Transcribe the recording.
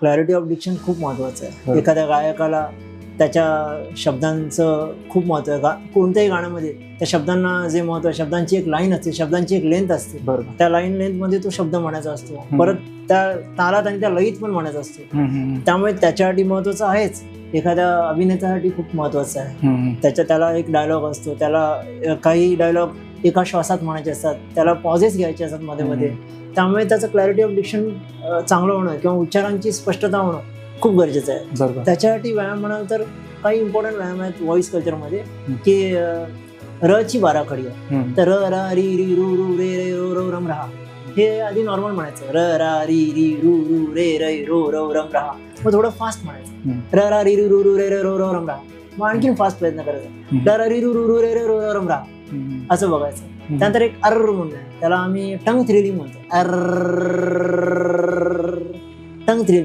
Clarity of Dickson खूप महत्वाचं आहे. बरोबर. एखाद्या गायकाला त्याच्या शब्दांचं खूप महत्व आहे. कोणत्याही गाण्यामध्ये त्या शब्दांना जे महत्व आहे, शब्दांची एक लाईन असते, शब्दांची एक लेंथ असते. बरोबर. त्या लाईन लेंथ मध्ये तो शब्द म्हणायचा असतो, परत त्या तालात आणि त्या लयीत पण म्हणायचा असतो. त्यामुळे त्याच्यासाठी महत्वाचं आहेच. एखाद्या अभिनेत्यासाठी खूप महत्वाचं आहे. त्याला एक डायलॉग असतो, त्याला काही डायलॉग एका श्वासात म्हणायचे असतात, त्याला पॉझेस घ्यायचे असतात मध्ये मध्ये. त्यामुळे त्याचं क्लॅरिटी ऑफ डिक्शन चांगलं होणं किंवा उच्चारांची स्पष्टता होणं खूप गरजेचं आहे. बरोबर. त्याच्यासाठी व्यायाम म्हणाल तर काही इम्पॉर्टंट व्यायाम आहेत व्हॉइस कल्चरमध्ये, की र ची बाराखडी आहे. तर र रा री री रू रू रे रे रो रो रम राहा, हे आधी नॉर्मल म्हणायचं. र रा री री रू रू रे रे रो रो रम राहा. मग थोडं फास्ट म्हणायचं. र रा री री रू रू रे रे रो रो रम राहा. मग आणखीन फास्ट प्रयत्न करायचा. र रा री रू रू रू रे रे रो रो रम राहा, असं बघायचं. त्यानंतर एक अर्र म्हणून आहे, त्याला आम्ही टंग थ्रिलिंग म्हणतो. अर्र टंग थ्रिलिंग.